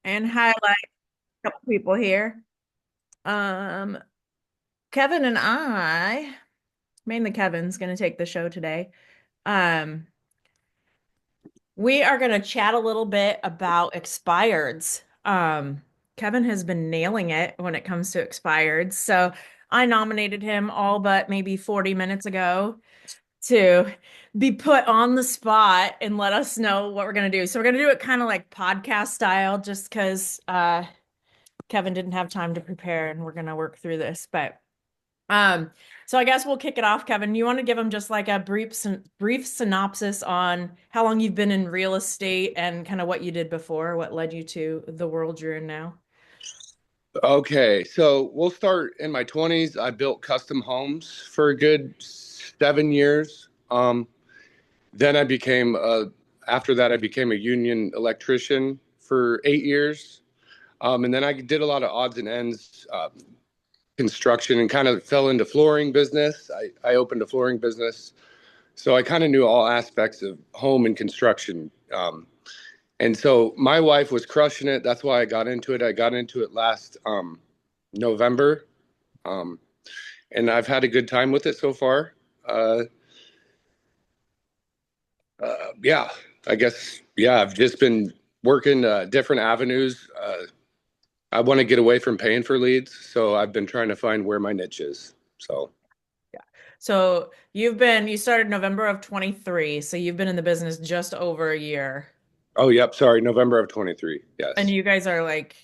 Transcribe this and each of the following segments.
and highlight a couple people here. Um, Kevin and I, mainly Kevin's going to take the show today. Um, we are going to chat a little bit about expireds. Kevin has been nailing it when it comes to expireds. So I nominated him all but maybe 40 minutes ago to be put on the spot and let us know what we're going to do. So we're going to do it kind of like podcast style just because Kevin didn't have time to prepare and we're gonna work through this. But um, so I guess we'll kick it off, Kevin. You want to give him just like a brief synopsis on how long you've been in real estate and kind of what you did before, what led you to the world you're in now? Okay, so we'll start in my 20s. I built custom homes for a good 7 years. Then after that, I became a union electrician for 8 years. And then I did a lot of odds and ends, construction, and kind of fell into flooring business. I opened a flooring business. So I kind of knew all aspects of home and construction. And so my wife was crushing it. That's why I got into it. I got into it last November, um, and I've had a good time with it so far. Uh, yeah, I guess, yeah, I've just been working different avenues. I want to get away from paying for leads, so I've been trying to find where my niche is. So, Yeah. So you started November of 23, so you've been in the business just over a year. oh, yep, sorry, November of 23. And Yes. you guys are like,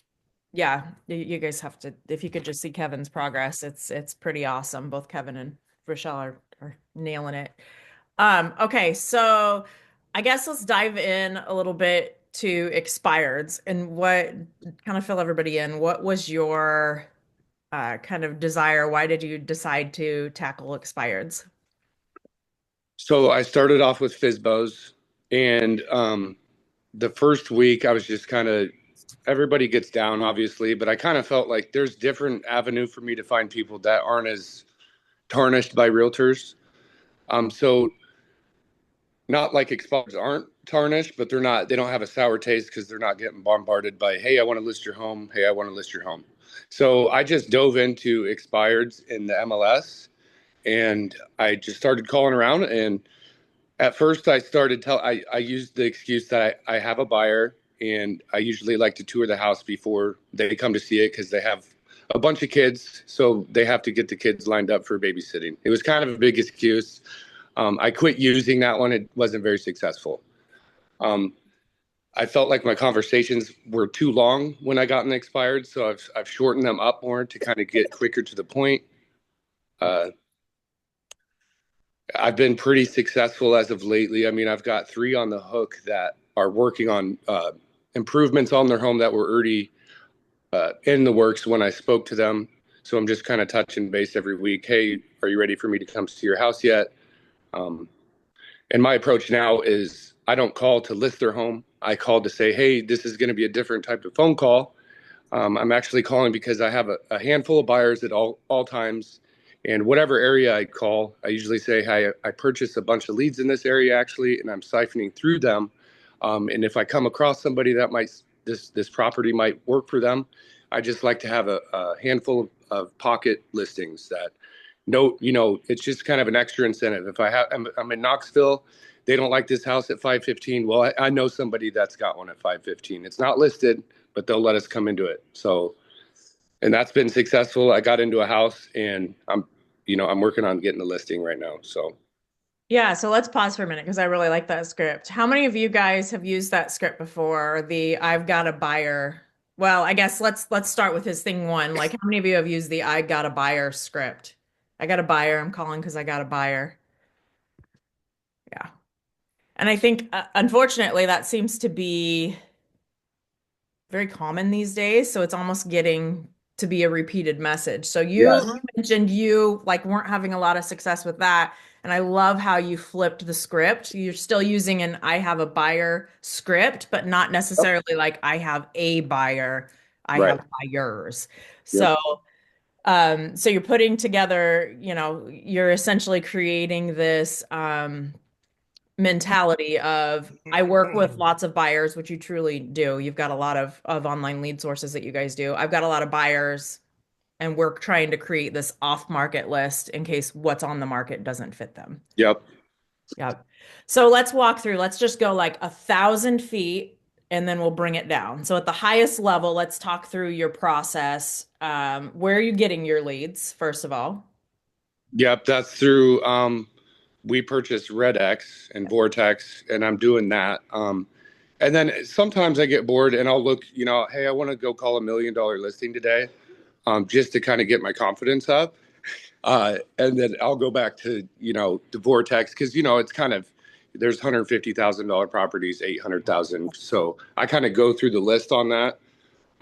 yeah, you guys have to, if you could just see Kevin's progress, it's pretty awesome. Both Kevin and Rochelle are nailing it. Okay, so I guess let's dive in a little bit to expireds and what kind of fill everybody in. What was your kind of desire? Why did you decide to tackle expireds? So I started off with FISBOs, and the first week I was just kind of everybody gets down, obviously, but I kind of felt like there's different avenue for me to find people that aren't as tarnished by realtors. So not like expireds aren't tarnished, but they don't have a sour taste because they're not getting bombarded by, hey, I want to list your home. Hey, I want to list your home. So I just dove into expireds in the MLS, and I just started calling around. And at first I used the excuse that I have a buyer, and I usually like to tour the house before they come to see it because they have a bunch of kids, so they have to get the kids lined up for babysitting. It was kind of a big excuse. I quit using that one. It wasn't very successful. Um, I felt like my conversations were too long when I got an expired, so I've shortened them up more to kind of get quicker to the point. Uh, I've been pretty successful as of lately. I mean, I've got three on the hook that are working on improvements on their home that were already in the works when I spoke to them. So I'm just kind of touching base every week. Hey, are you ready for me to come see your house yet? Um, and my approach now is I don't call to list their home. I call to say, hey, this is going to be a different type of phone call. I'm actually calling because I have a handful of buyers at all times. And whatever area I call, I usually say, hey, I purchased a bunch of leads in this area actually, and I'm siphoning through them. And if I come across somebody that this property might work for them, I just like to have a handful of pocket listings that no, it's just kind of an extra incentive. If I'm in Knoxville, they don't like this house at 515. Well, I know somebody that's got one at 515. It's not listed, but they'll let us come into it. So, and that's been successful. I got into a house, and I'm working on getting the listing right now. So, Yeah, so let's pause for a minute because I really like that script. How many of you guys have used that script before? The I've got a buyer. Well, I guess let's start with his thing one. Like how many of you have used the I got a buyer script? I got a buyer. I'm calling because I got a buyer. Yeah. And I think unfortunately that seems to be very common these days, so it's almost getting to be a repeated message. So yes, you mentioned you like weren't having a lot of success with that, and I love how you flipped the script. You're still using an I have a buyer script, but not necessarily like I have a buyer, I right. have buyers. Yep. So so you're putting together, you're essentially creating this mentality of I work with lots of buyers, which you truly do. You've got a lot of online lead sources that you guys do. I've got a lot of buyers, and we're trying to create this off-market list in case what's on the market doesn't fit them. Yep. Yep. So let's walk through. Let's just go like 1,000 feet and then we'll bring it down. So at the highest level, let's talk through your process. Where are you getting your leads, first of all? Yep. That's through, we purchased Red X and Vortex, and I'm doing that. And then sometimes I get bored and I'll look, hey, I want to go call $1 million listing today, just to kind of get my confidence up. And then I'll go back to, the Vortex because, it's kind of, there's $150,000 properties, 800,000. So I kind of go through the list on that.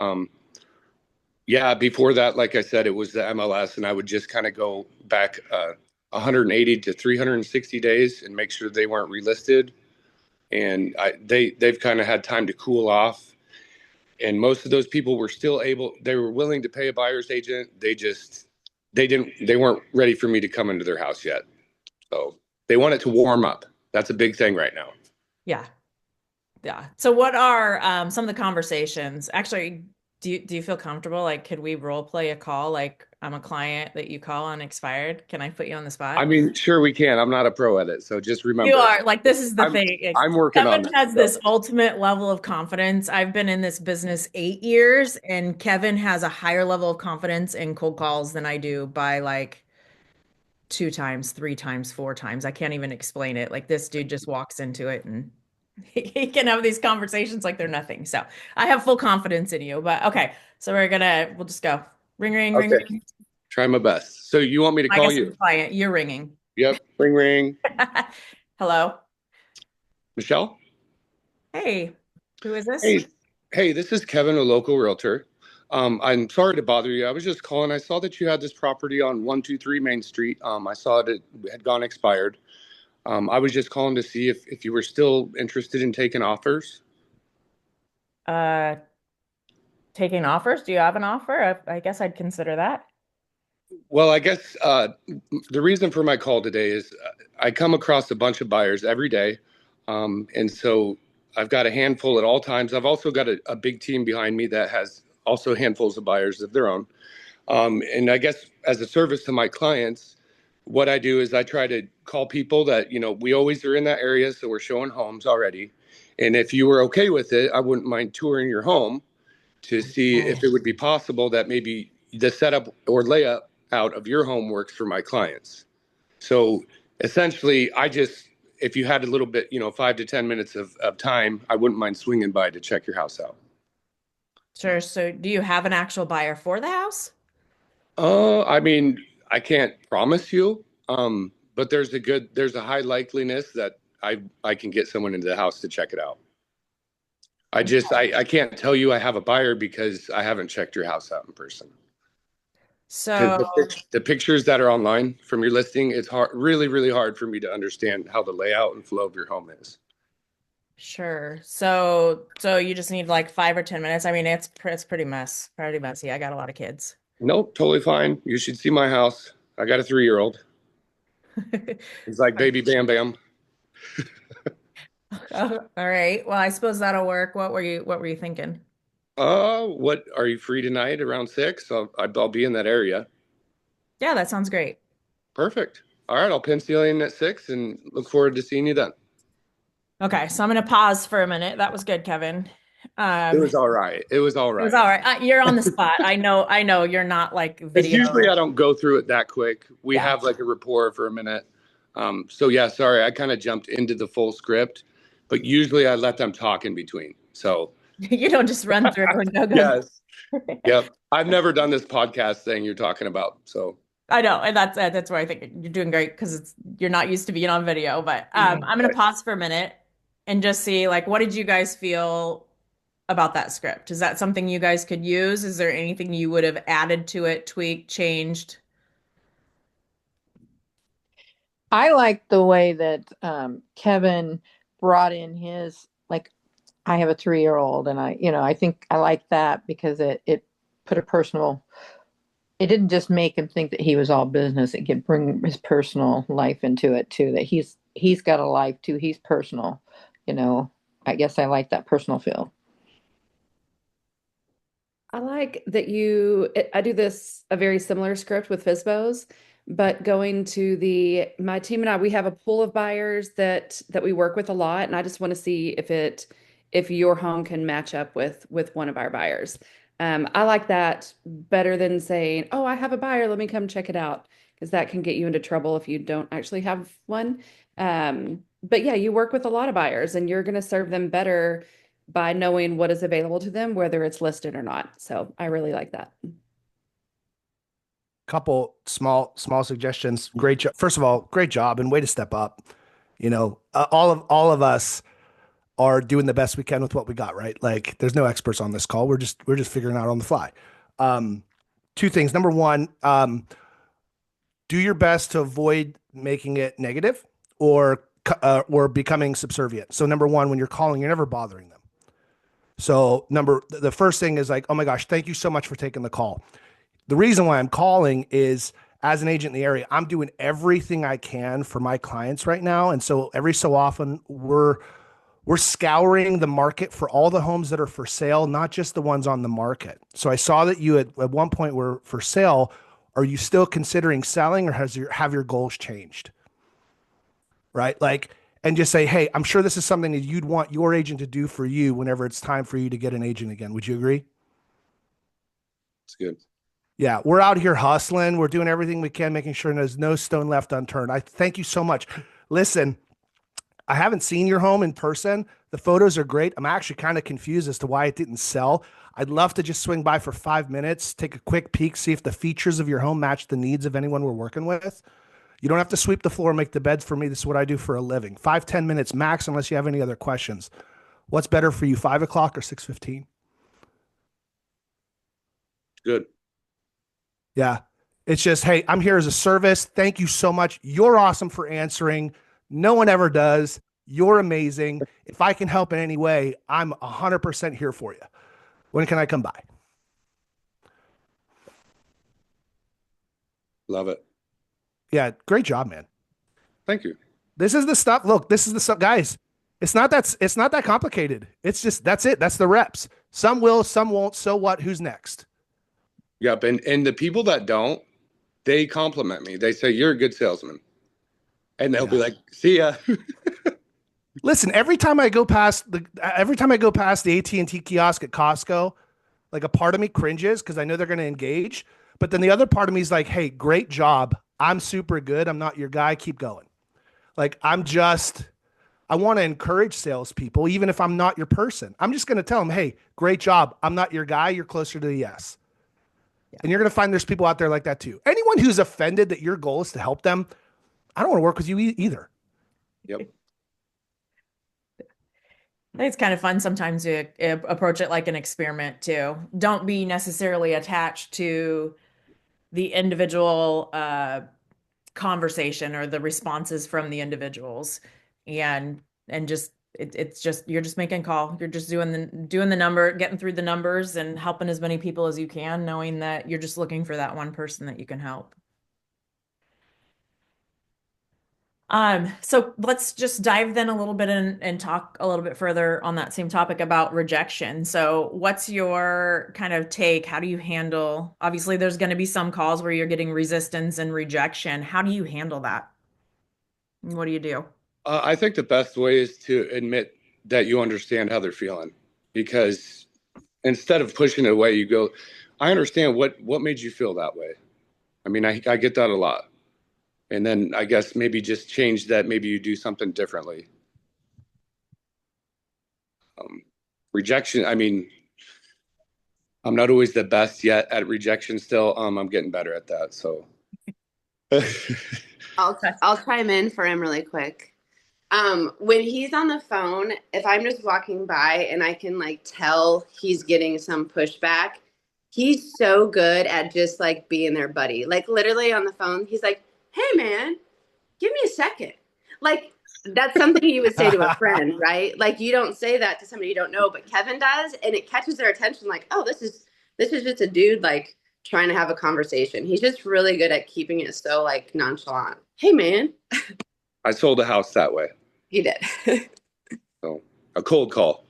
Um, yeah, before that, like I said, it was the MLS, and I would just kind of go back 180 to 360 days and make sure they weren't relisted. And they've kind of had time to cool off. And most of those people were still they were willing to pay a buyer's agent. They weren't ready for me to come into their house yet. So they want it to warm up. That's a big thing right now. Yeah. Yeah. So what are some of the conversations? Actually, do you feel comfortable? Like, could we role play a call? Like, I'm a client that you call on expired. Can I put you on the I spot? mean, sure we can. I'm not a pro at it, so just You remember, are like, this is the I'm thing. I'm working on Kevin that. has So. this ultimate level of confidence. I've been in this business 8 years, and Kevin has a higher level of confidence in cold calls than I do by like two times, three times, four times. I can't even explain it. Like this dude just walks into it and he can have these conversations like they're nothing. So I have full confidence in you. But okay, so we'll just go. Ring, ring, ring, Okay, ring. try my best. So you want me to I call guess I'm you? the client. You're ringing. Yep. Ring ring. Hello. Michelle? Hey, who is this? Hey, hey, this is Kevin, a local realtor. I'm sorry to bother you. I was just calling. I saw that you had this property on 123 Main Street. I saw it had gone expired. I was just calling to see if you were still interested in taking offers. Uh, Taking offers. Do you have an offer? I guess I'd consider that. Well, I guess the reason for my call today is I come across a bunch of buyers every day. And so I've got a handful at all times. I've also got a big team behind me that has also handfuls of buyers of their own. And I guess as a service to my clients, what I do is I try to call people that, we always are in that area. So we're showing homes already. And if you were okay with it, I wouldn't mind touring your home to see if it would be possible that maybe the setup or layout out of your home works for my clients. So essentially, if you had a little bit, 5 to 10 minutes of time, I wouldn't mind swinging by to check your house out. Sure. So do you have an actual buyer for the house? I mean, I can't promise you, but there's a high likeliness that I can get someone into the house to check it out. I can't tell you I have a buyer because I haven't checked your house out in person. Because So the pictures that are online from your listing, it's hard, really, really hard for me to understand how the layout and flow of your home is. sure. So you just need like 5 or 10 minutes. I mean, it's pretty messy. I got a lot of kids. Nope, totally fine. You should see my house. I got a 3-year-old. He's like baby Bam Bam. Oh, all right. Well, I suppose that'll work. What were you thinking? What are you free tonight around 6? I'll be in that area. Yeah, that sounds great. Perfect. All right, I'll pencil in at 6 and look forward to seeing you then. Okay, so I'm gonna pause for a minute. That was good, Kevin. It Um, was all right. It was all it was right. all right. You're on the spot. I know you're not like It's usually video. I don't go through it that quick. We Yeah. have like a rapport for a minute. So yeah, sorry, I kind of jumped into the full script, but usually I let them talk in between. So You don't just run through and go, go, yes, go. yep. I've never done this podcast thing you're talking about. So I know, and that's where I think you're doing great because you're not used to being on video. But I'm gonna right. pause for a minute and just see like what did you guys feel about that script? Is that something you guys could use? Is there anything you would have added to it, tweaked, changed? I like the way that Kevin brought in his like I have a 3-year-old and I think I like that because it put a personal it didn't just make him think that he was all business. It could bring his personal life into it too, that he's got a life too. He's personal, you know. I guess I like that personal feel. I like that I do this a very similar script with FISBOs, but going to my team and I, we have a pool of buyers that we work with a lot, and I just want to see if your home can match up with one of our buyers. I like that better than saying, "Oh, I have a buyer, let me come check it out," because that can get you into trouble if you don't actually have one. But yeah, you work with a lot of buyers, and you're going to serve them better by knowing what is available to them, whether it's listed or not. So I really like that. Couple small suggestions. Great job. First of all, great job and way to step up. All of us are doing the best we can with what we got, right? Like there's no experts on this call. We're just figuring out on the fly. Two things. Number one, do your best to avoid making it negative or becoming subservient. So number one, when you're calling, you're never bothering them. So the first thing is like, oh my gosh, thank you so much for taking the call. The reason why I'm calling is as an agent in the area, I'm doing everything I can for my clients right now. And so every so often we're scouring the market for all the homes that are for sale, not just the ones on the market. So I saw that you at one point were for sale. Are you still considering selling or have your goals changed? Right? Like, and just say, hey, I'm sure this is something that you'd want your agent to do for you whenever it's time for you to get an agent again. Would you agree? It's good. Yeah, we're out here hustling. We're doing everything we can, making sure there's no stone left unturned. I thank you so much. Listen, I haven't seen your home in person. The photos are great. I'm actually kind of confused as to why it didn't sell. I'd love to just swing by for 5 minutes, take a quick peek, see if the features of your home match the needs of anyone we're working with. You don't have to sweep the floor, make the beds for me. This is what I do for a living. 5-10 minutes max, unless you have any other questions. What's better for you, 5 o'clock or 6:15? Good. Yeah. It's just, hey, I'm here as a service. Thank you so much. You're awesome for answering. No one ever does. You're amazing. If I can help in any way, I'm 100% here for you. When can I come by? Love it. Yeah. Great job, man. Thank you. This is the stuff. Look, this is the stuff, guys. It's not that complicated. It's just, that's it. That's the reps. Some will, some won't. So what? Who's next? Yep. And the people that don't, they compliment me. They say, you're a good salesman. And they'll be like, see ya. Listen, every time I go past the AT&T kiosk at Costco, like a part of me cringes because I know they're going to engage. But then the other part of me is like, hey, great job. I'm super good. I'm not your guy. Keep going. Like, I want to encourage salespeople, even if I'm not your person. I'm just going to tell them, hey, great job. I'm not your guy. You're closer to the yes. Yeah. And you're going to find there's people out there like that too. Anyone who's offended that your goal is to help them, I don't want to work with you either. Yep. I think it's kind of fun sometimes to approach it like an experiment too. Don't be necessarily attached to the individual conversation or the responses from the individuals, and just it's just you're just making a call. You're just doing the number, getting through the numbers, and helping as many people as you can, knowing that you're just looking for that one person that you can help. So let's just dive then a little bit and talk a little bit further on that same topic about rejection. So what's your kind of take? How do you handle, obviously there's going to be some calls where you're getting resistance and rejection. How do you handle that? What do you do? I think the best way is to admit that you understand how they're feeling, because instead of pushing it away, you go, I understand what made you feel that way. I mean, I get that a lot. And then I guess maybe just change that. Maybe you do something differently. Rejection. I mean, I'm not always the best yet at rejection still. I'm getting better at that. So I'll chime in for him really quick. When he's on the phone, if I'm just walking by and I can like tell he's getting some pushback, he's so good at just like being their buddy. Like literally on the phone, he's like, hey man, give me a second. Like that's something you would say to a friend, right? Like you don't say that to somebody you don't know, but Kevin does, and it catches their attention. Like, oh, this is just a dude like trying to have a conversation. He's just really good at keeping it so like nonchalant. Hey man. I sold a house that way. He did. So a cold call.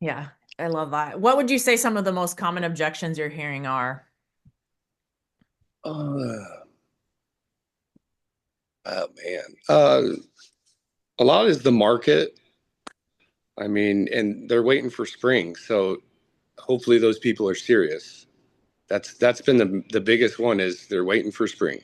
Yeah, I love that. What would you say some of the most common objections you're hearing are? Oh man. A lot is the market. I mean, and they're waiting for spring. So hopefully those people are serious. That's been the biggest one is they're waiting for spring.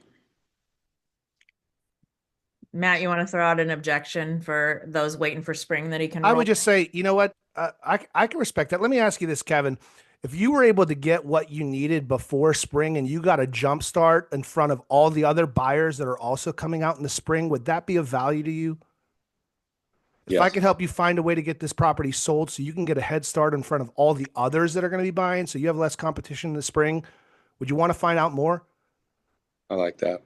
Matt, you want to throw out an objection for those waiting for spring that he can I roll? would just say, you know what? I can respect that. Let me ask you this, Kevin. If you were able to get what you needed before spring and you got a jump start in front of all the other buyers that are also coming out in the spring, would that be of value to you? If I Yes, could help you find a way to get this property sold so you can get a head start in front of all the others that are going to be buying, so you have less competition in the spring, would you want to find out more? I like that.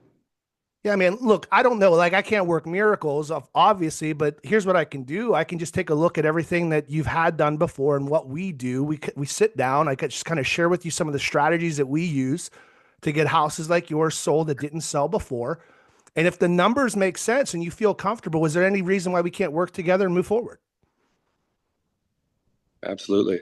Yeah, man, look, I don't know. Like, I can't work miracles, obviously, but here's what I can do. I can just take a look at everything that you've had done before and what we do. We sit down. I could just kind of share with you some of the strategies that we use to get houses like yours sold that didn't sell before. And if the numbers make sense and you feel comfortable, is there any reason why we can't work together and move forward? Absolutely.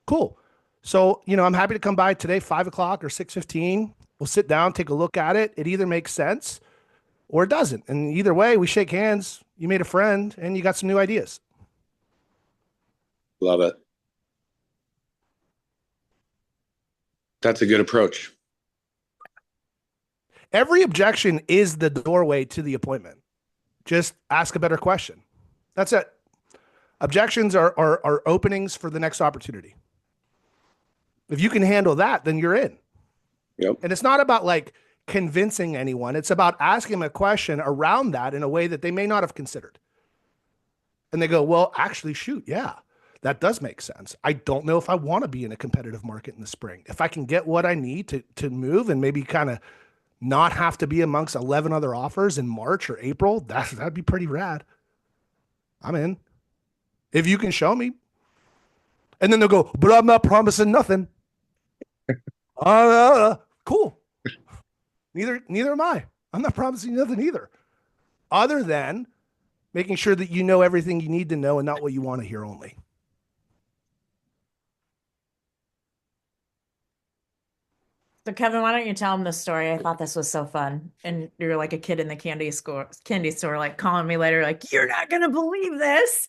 Cool. So, I'm happy to come by today, 5 o'clock or 6:15. We'll sit down, take a look at it. It either makes sense or it doesn't. And either way, we shake hands. You made a friend and you got some new ideas. Love it. That's a good approach. Every objection is the doorway to the appointment. Just ask a better question. That's it. Objections are openings for the next opportunity. If you can handle that, then you're in. Yep. And it's not about like convincing anyone. It's about asking them a question around that in a way that they may not have considered. And they go, well, actually, shoot, yeah, that does make sense. I don't know if I want to be in a competitive market in the spring. If I can get what I need to move and maybe kind of not have to be amongst 11 other offers in March or April, that'd be pretty rad. I'm in. If you can show me. And then they'll go, but I'm not promising nothing. Cool. Neither am I. I'm not promising nothing either. Other than making sure that you know everything you need to know and not what you want to hear only. So Kevin, why don't you tell him this story? I thought this was so fun. And you're like a kid in the candy store, like calling me later, like, you're not gonna believe this.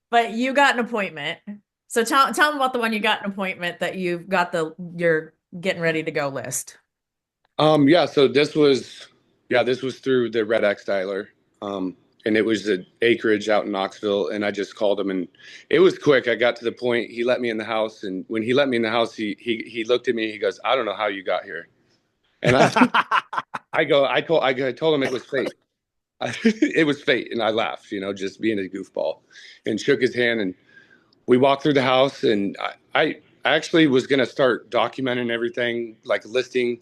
But you got an appointment. So tell him about the one you got an appointment that you've got you're getting ready to go list. Yeah, so this was through the Red X dialer. And it was the acreage out in Knoxville, and I just called him, and it was quick. I got to the point. He let me in the house, and when he let me in the house, he looked at me. He goes, "I don't know how you got here," and I told him it was fate. It was fate, and I laughed, just being a goofball, and shook his hand, and we walked through the house, and I actually was gonna start documenting everything, like listing.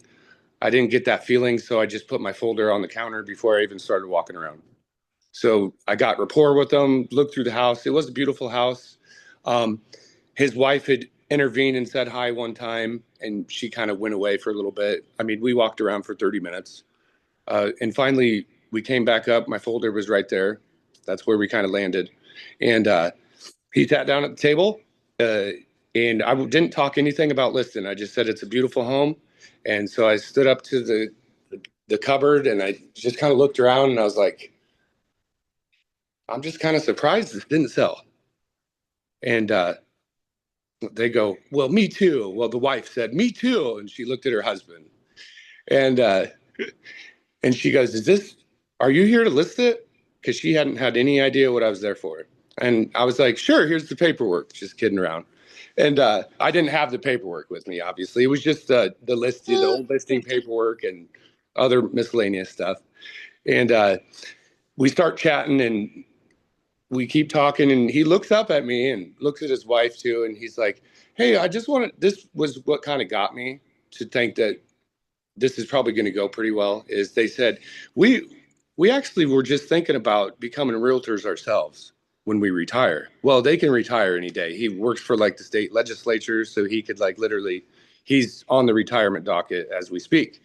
I didn't get that feeling, so I just put my folder on the counter before I even started walking around. So I got rapport with him, looked through the house. It was a beautiful house. His wife had intervened and said hi one time, and she kind of went away for a little bit. I mean, we walked around for 30 minutes. And finally, we came back up. My folder was right there. That's where we kind of landed. And he sat down at the table, and I didn't talk anything about listing. I just said, it's a beautiful home. And so I stood up to the cupboard, and I just kind of looked around, and I was like, I'm just kind of surprised it didn't sell. And they go, well, me too. Well, the wife said, me too. And she looked at her husband. And and she goes, are you here to list it? Because she hadn't had any idea what I was there for. And I was like, sure, here's the paperwork. Just kidding around. And I didn't have the paperwork with me, obviously. It was just the old listing paperwork and other miscellaneous stuff. And we start chatting, and we keep talking, and he looks up at me and looks at his wife too. And he's like, hey, this was what kind of got me to think that this is probably going to go pretty well, is they said, we actually were just thinking about becoming realtors ourselves when we retire. Well, they can retire any day. He works for like the state legislature, so he could like literally, he's on the retirement docket as we speak.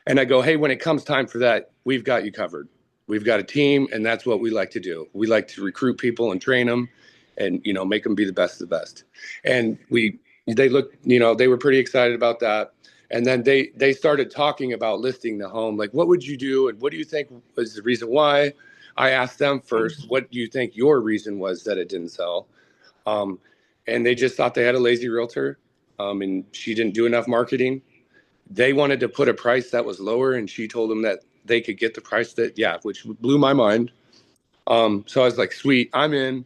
And I go, hey, when it comes time for that, we've got you covered. We've got a team, and that's what we like to do. We like to recruit people and train them and, you know, make them be the best of the best. And they looked, you know, they were pretty excited about that. And then they started talking about listing the home. Like, what would you do? And what do you think was the reason why? I asked them first, what do you think your reason was that it didn't sell? Um, and they just thought they had a lazy realtor, and she didn't do enough marketing. They wanted to put a price that was lower, and she told them that they could get the price that, yeah, which blew my mind. So I was like, sweet, I'm in.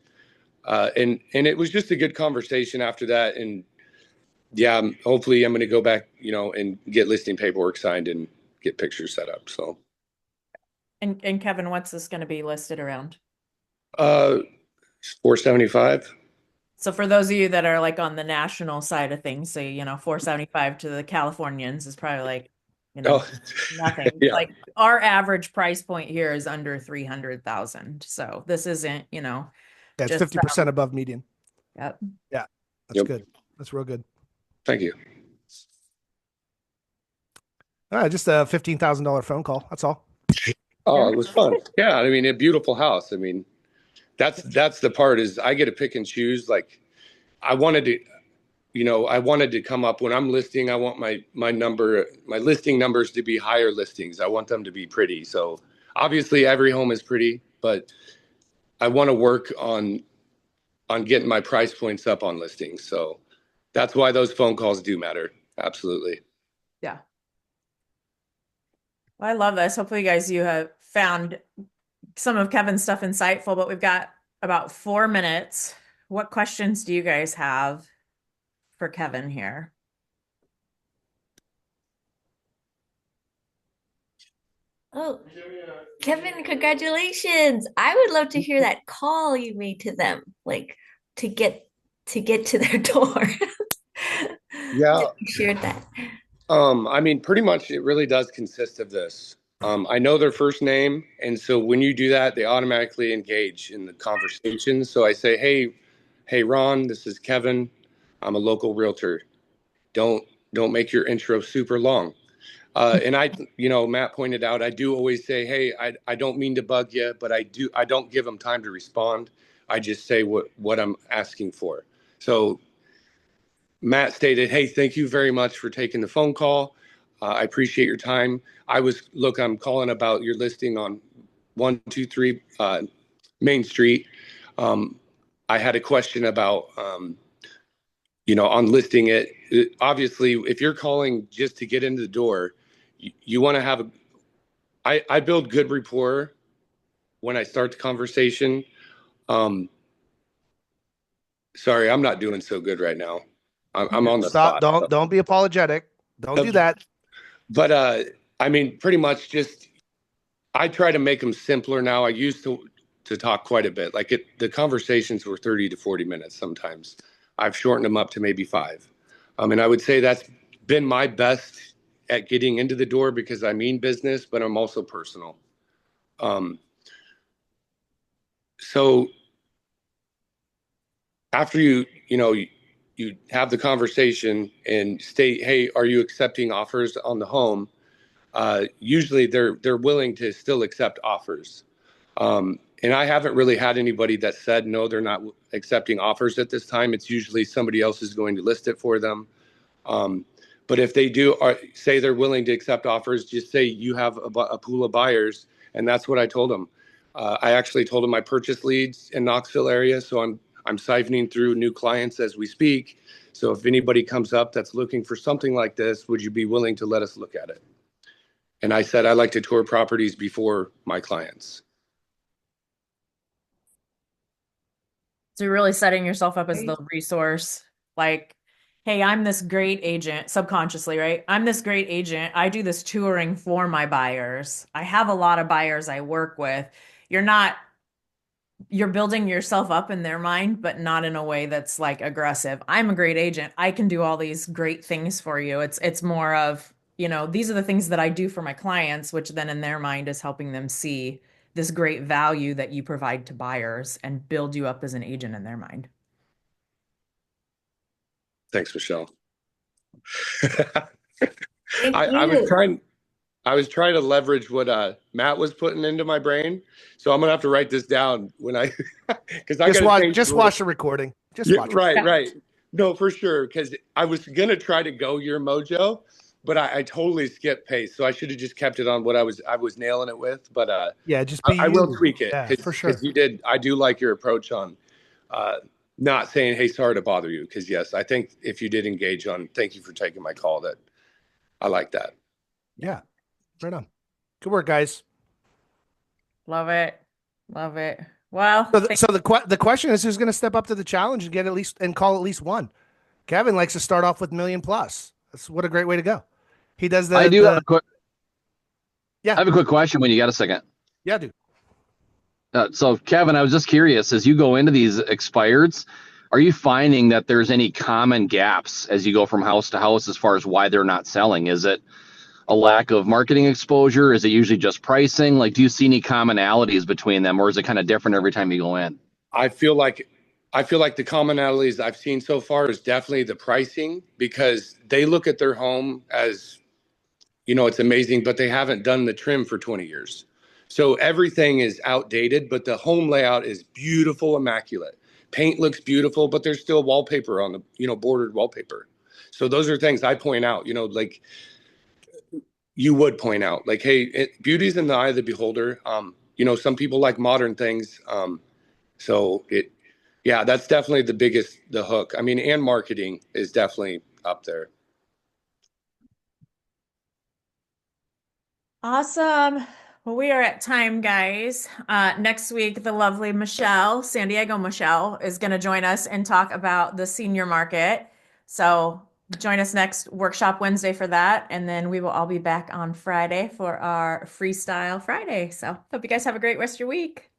And it was just a good conversation after that. And yeah, hopefully I'm going to go back, you know, and get listing paperwork signed and get pictures set up. So, And Kevin, what's this going to be listed around? 475. So for those of you that are like on the national side of things, so you know, 475 to the Californians is probably like, you know, Oh, nothing. yeah. Like our average price point here is under 300,000. So this isn't, you know, Yeah, it's just 50% above median. yep. Yeah, that's Yep. good. That's real good. Thank you. All right, just a $15,000 phone call. That's all. Oh, it was fun. Yeah, I mean, a beautiful house. I mean, that's the part is I get to pick and choose. Like, I wanted to, you know, I wanted to come up when I'm listing. I want my listing numbers to be higher listings. I want them to be pretty. So obviously, every home is pretty, but I want to work on getting my price points up on listings. So that's why those phone calls do matter. Absolutely. Yeah. Well, I love this. Hopefully, you have found some of Kevin's stuff insightful, but we've got about 4 minutes. What questions do you guys have for Kevin here? Oh, Kevin, congratulations. I would love to hear that call you made to them, like to get to their door. Yeah. You shared that. I mean, pretty much it really does consist of this. I know their first name, and so when you do that, they automatically engage in the conversation. So I say, hey, Ron, this is Kevin. I'm a local realtor. Don't don't make your intro super long. And you know, Matt pointed out, I do always say, hey, I don't mean to bug you, but I don't give them time to respond. I just say what I'm asking for. So Matt stated, hey, thank you very much for taking the phone call. I appreciate your time. I'm calling about your listing on 123 Main Street. I had a question about, you know, on listing it. Obviously, if you're calling just to get into the door, you want to have I build good rapport when I start the conversation. Sorry, I'm not doing so good right now. I'm on the Stop. spot. Don't be apologetic. Don't do that. But I mean, pretty much just I try to make them simpler now. I used to talk quite a bit. Like the conversations were 30 to 40 minutes sometimes. I've shortened them up to maybe 5. And I would say that's been my best at getting into the door because I mean business, but I'm also personal. So after you have the conversation and state, hey, are you accepting offers on the home? Usually they're willing to still accept offers. And I haven't really had anybody that said, no, they're not accepting offers at this time. It's usually somebody else is going to list it for them. But if they do say they're willing to accept offers, just say you have a pool of buyers. And that's what I told them. I actually told them I purchase leads in Knoxville area. So I'm siphoning through new clients as we speak. So if anybody comes up that's looking for something like this, would you be willing to let us look at it? And I said, I like to tour properties before my clients. So you're really setting yourself up as the resource. Like, hey, I'm this great agent, subconsciously, right? I'm this great agent. I do this touring for my buyers. I have a lot of buyers I work with. You're building yourself up in their mind, but not in a way that's like aggressive. I'm a great agent. I can do all these great things for you. It's more of, you know, these are the things that I do for my clients, which then in their mind is helping them see this great value that you provide to buyers and build you up as an agent in their mind. Thanks, Michelle. Thank I was you. I was trying to leverage what Matt was putting into my brain, so I'm gonna have to write this down when I because I gotta change Just the watch the recording. Just Yeah, watch it. right, Yeah. right. No, for sure. Because I was gonna try to go your mojo, but I totally skipped pace. So I should have just kept it on what I was nailing it with. But Yeah, just be I will you. tweak it Yeah, for sure. because you did. I do like your approach on uh, not saying, "Hey, sorry to bother you." Because yes, I think if you did engage on, thank you for taking my call. That I like that. Yeah, right on. Good work, guys. Love it. Love it. Well, The question is who's going to step up to the challenge and get at least and call at least one. Kevin likes to start off with million plus. That's what a great way to go. He does I do have the a quick. yeah I have a quick question when you got a second. yeah dude. So, Kevin, I was just curious as you go into these expireds, are you finding that there's any common gaps as you go from house to house as far as why they're not selling? Is it a lack of marketing exposure? Is it usually just pricing? Like, do you see any commonalities between them, or is it kind of different every time you go in? I feel like the commonalities I've seen so far is definitely the pricing because they look at their home as it's amazing, but they haven't done the trim for 20 years. So everything is outdated, but the home layout is beautiful, immaculate. Paint looks beautiful, but there's still wallpaper on the, bordered wallpaper. So those are things I point out, like you would point out, like, hey, beauty's in the eye of the beholder. Some people like modern things. So yeah, that's definitely the hook. I mean, and marketing is definitely up there. awesome. Well, we are at time, guys. Next week, the lovely Michelle, San Diego Michelle, is going to join us and talk about the senior market. So join us next workshop Wednesday for that. And then we will all be back on Friday for our Freestyle Friday. So hope you guys have a great rest of your week.